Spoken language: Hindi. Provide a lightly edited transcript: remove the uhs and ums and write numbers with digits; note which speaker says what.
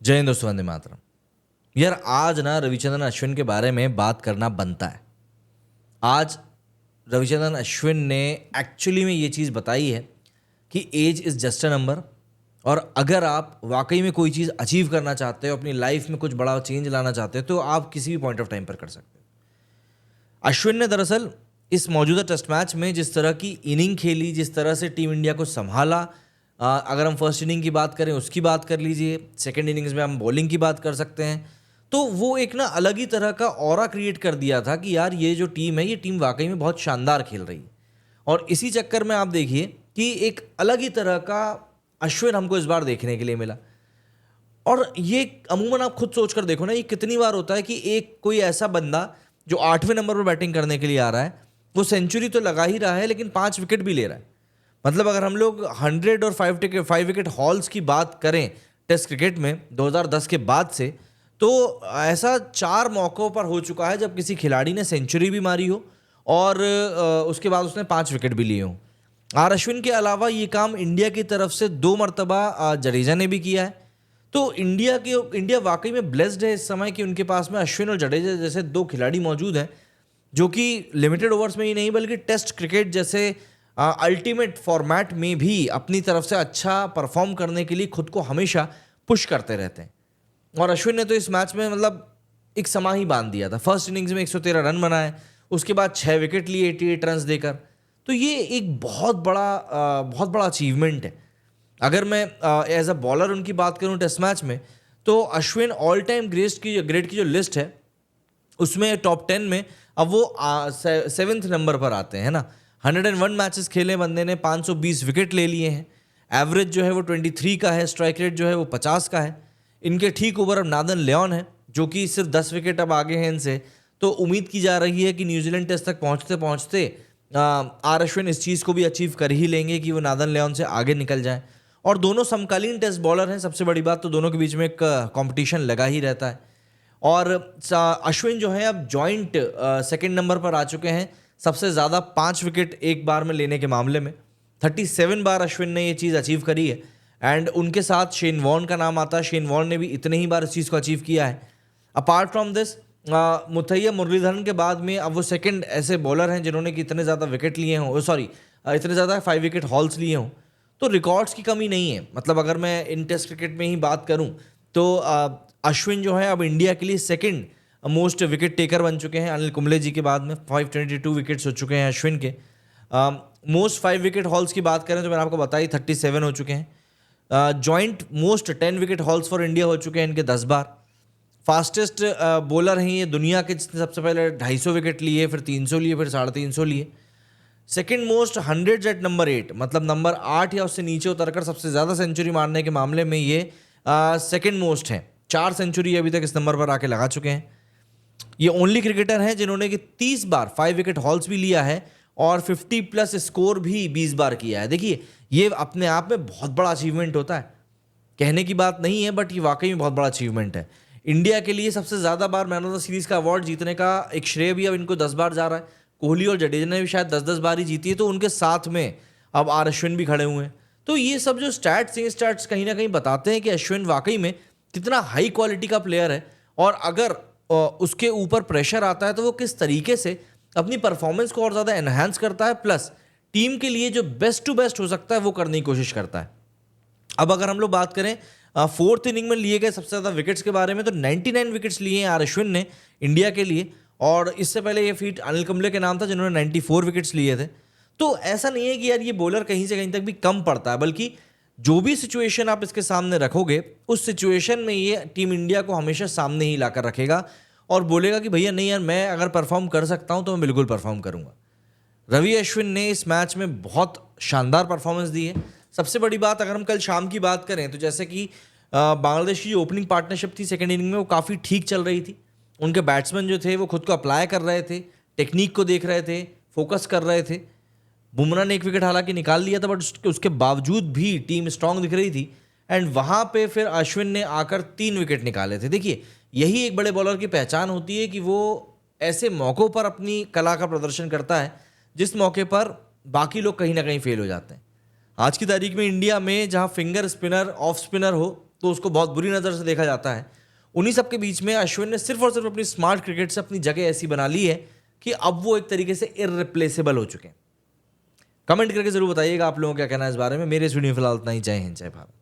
Speaker 1: जय हिंद दोस्तों, वंदे मातरम। यार आज ना रविचंद्रन अश्विन के बारे में बात करना बनता है। आज रविचंद्रन अश्विन ने एक्चुअली में ये चीज़ बताई है कि age is just a number, और अगर आप वाकई में कोई चीज़ अचीव करना चाहते हो, अपनी लाइफ में कुछ बड़ा चेंज लाना चाहते हो, तो आप किसी भी पॉइंट ऑफ टाइम पर कर सकते हो। अश्विन ने दरअसल इस मौजूदा टेस्ट मैच में जिस तरह की इनिंग खेली, जिस तरह से टीम इंडिया को संभाला, अगर हम फर्स्ट इनिंग की बात करें उसकी बात कर लीजिए, सेकेंड इनिंग्स में हम बॉलिंग की बात कर सकते हैं, तो वो एक ना अलग ही तरह का ऑरा क्रिएट कर दिया था कि यार ये जो टीम है, ये टीम वाकई में बहुत शानदार खेल रही है। और इसी चक्कर में आप देखिए कि एक अलग ही तरह का अश्विन हमको इस बार देखने के लिए मिला। और ये अमूमन आप खुद सोच कर देखो ना, ये कितनी बार होता है कि एक कोई ऐसा बंदा जो 8वें नंबर पर बैटिंग करने के लिए आ रहा है, वो सेंचुरी तो लगा ही रहा है लेकिन 5 विकेट भी ले रहा है। मतलब अगर हम लोग 100 और 5 विकेट हॉल्स की बात करें टेस्ट क्रिकेट में 2010 के बाद से, तो ऐसा 4 मौक़ों पर हो चुका है जब किसी खिलाड़ी ने सेंचुरी भी मारी हो और उसके बाद उसने 5 विकेट भी लिए हों। आर अश्विन के अलावा ये काम इंडिया की तरफ से 2 मरतबा जडेजा ने भी किया है। तो इंडिया वाकई में ब्लेस्ड है इस समय कि उनके पास में अश्विन और जडेजा जैसे 2 खिलाड़ी मौजूद हैं, जो कि लिमिटेड ओवर्स में ही नहीं बल्कि टेस्ट क्रिकेट जैसे अल्टीमेट फॉर्मेट में भी अपनी तरफ से अच्छा परफॉर्म करने के लिए खुद को हमेशा पुश करते रहते हैं। और अश्विन ने तो इस मैच में मतलब एक समा ही बांध दिया था। फर्स्ट इनिंग्स में 113 रन बनाए, उसके बाद 6 विकेट लिए 88 रन देकर। तो ये एक बहुत बड़ा अचीवमेंट है। अगर मैं एज अ बॉलर उनकी बात करूं टेस्ट मैच में, तो अश्विन ऑल टाइम ग्रेट की जो लिस्ट है उसमें टॉप 10 में अब वो 7th नंबर पर आते हैं ना। 101 मैचेस खेले बंदे ने, 520 विकेट ले लिए हैं। एवरेज जो है वो 23 का है, स्ट्राइक रेट जो है वो 50 का है। इनके ठीक ऊपर अब नादन लियोन है, जो कि सिर्फ 10 विकेट अब आगे हैं इनसे। तो उम्मीद की जा रही है कि न्यूजीलैंड टेस्ट तक पहुंचते पहुंचते आर अश्विन इस चीज़ को भी अचीव कर ही लेंगे कि वो नादन लियोन से आगे निकल जाएं। और दोनों समकालीन टेस्ट बॉलर हैं। सबसे बड़ी बात तो दोनों के बीच में एक कंपटीशन लगा ही रहता है। और अश्विन जो है अब जॉइंट सेकंड नंबर पर आ चुके हैं सबसे ज़्यादा 5 विकेट एक बार में लेने के मामले में। 37 बार अश्विन ने ये चीज़ अचीव करी है। एंड उनके साथ शेन वॉर्न का नाम आता है। शेन वॉर्न ने भी इतने ही बार इस चीज़ को अचीव किया है। Apart from this, Muttiah Muralitharan के बाद में अब वो सेकंड ऐसे बॉलर हैं जिन्होंने कि इतने ज़्यादा विकेट लिए हों, इतने ज़्यादा 5 विकेट हॉल्स लिए हों। तो रिकॉर्ड्स की कमी नहीं है। मतलब अगर मैं इन टेस्ट क्रिकेट में ही बात करूं, तो अश्विन जो है अब इंडिया के लिए सेकंड मोस्ट विकेट टेकर बन चुके हैं अनिल कुंबले जी के बाद में। 522 विकेट्स हो चुके हैं अश्विन के। मोस्ट 5 विकेट हॉल्स की बात करें तो मैंने आपको बताई 37 हो चुके हैं। Joint most 10 wicket halls for India हो चुके हैं इनके 10 बार। फास्टेस्ट बॉलर हैं ये दुनिया के, जिसने सबसे पहले 250 विकेट लिए, फिर 300 लिए, फिर 350 लिए। सेकेंड मोस्ट 100 एट नंबर 8, मतलब नंबर 8 या उससे नीचे उतरकर सबसे ज़्यादा सेंचुरी मारने के मामले में ये सेकेंड मोस्ट हैं। 4 सेंचुरी अभी तक इस नंबर पर आके लगा चुके हैं। ये ओनली क्रिकेटर हैं जिन्होंने कि 30 बार 5 विकेट हॉल्स भी लिया है और 50+ स्कोर भी 20 बार किया है। देखिए ये अपने आप में बहुत बड़ा अचीवमेंट होता है, कहने की बात नहीं है, बट ये वाकई में बहुत बड़ा अचीवमेंट है। इंडिया के लिए सबसे ज़्यादा बार मैन ऑफ द सीरीज़ का अवार्ड जीतने का एक श्रेय भी अब इनको 10 बार जा रहा है। कोहली और जडेजा ने भी शायद 10-10 बार ही जीती है, तो उनके साथ में अब आर अश्विन भी खड़े हुए हैं। तो ये सब जो स्टैट्स कहीं ना कहीं बताते हैं कि अश्विन वाकई में कितना हाई क्वालिटी का प्लेयर है। और अगर उसके ऊपर प्रेशर आता है तो वो किस तरीके से अपनी परफॉर्मेंस को और ज़्यादा एनहांस करता है, प्लस टीम के लिए जो बेस्ट टू बेस्ट हो सकता है वो करने की कोशिश करता है। अब अगर हम लोग बात करें 4th इनिंग में लिए गए सबसे ज़्यादा विकेट्स के बारे में, तो 99 विकेट्स लिए हैं आर अश्विन ने इंडिया के लिए। और इससे पहले ये फीट अनिल कुंबले के नाम था जिन्होंने 94 विकेट्स लिए थे। तो ऐसा नहीं है कि यार ये बॉलर कहीं से कहीं तक भी कम पड़ता है, बल्कि जो भी सिचुएशन आप इसके सामने रखोगे उस सिचुएशन में ये टीम इंडिया को हमेशा सामने ही लाकर रखेगा और बोलेगा कि भैया नहीं यार, मैं अगर परफॉर्म कर सकता हूँ तो मैं बिल्कुल परफॉर्म करूँगा। रवि अश्विन ने इस मैच में बहुत शानदार परफॉर्मेंस दी है। सबसे बड़ी बात अगर हम कल शाम की बात करें, तो जैसे कि बांग्लादेश की जो ओपनिंग पार्टनरशिप थी सेकेंड इनिंग में, वो काफ़ी ठीक चल रही थी। उनके बैट्समैन जो थे वो खुद को अप्लाई कर रहे थे, टेक्निक को देख रहे थे, फोकस कर रहे थे। बुमराह ने 1 विकेट हालांकि निकाल लिया था, बट उसके बावजूद भी टीम स्ट्रांग दिख रही थी। एंड वहाँ पे फिर अश्विन ने आकर 3 विकेट निकाले थे। देखिए यही एक बड़े बॉलर की पहचान होती है कि वो ऐसे मौक़ों पर अपनी कला का प्रदर्शन करता है जिस मौके पर बाकी लोग कहीं ना कहीं फेल हो जाते हैं। आज की तारीख में इंडिया में जहाँ फिंगर स्पिनर ऑफ स्पिनर हो तो उसको बहुत बुरी नज़र से देखा जाता है। उन्हीं सब के बीच में अश्विन ने सिर्फ और सिर्फ अपनी स्मार्ट क्रिकेट से अपनी जगह ऐसी बना ली है कि अब वो एक तरीके से इररिप्लेसेबल हो चुके हैं। कमेंट करके जरूर बताइएगा आप लोगों को क्या कहना है इस बारे में। मेरे इस वीडियो में फिलहाल इतना ही। जय हिंद, जय भारत।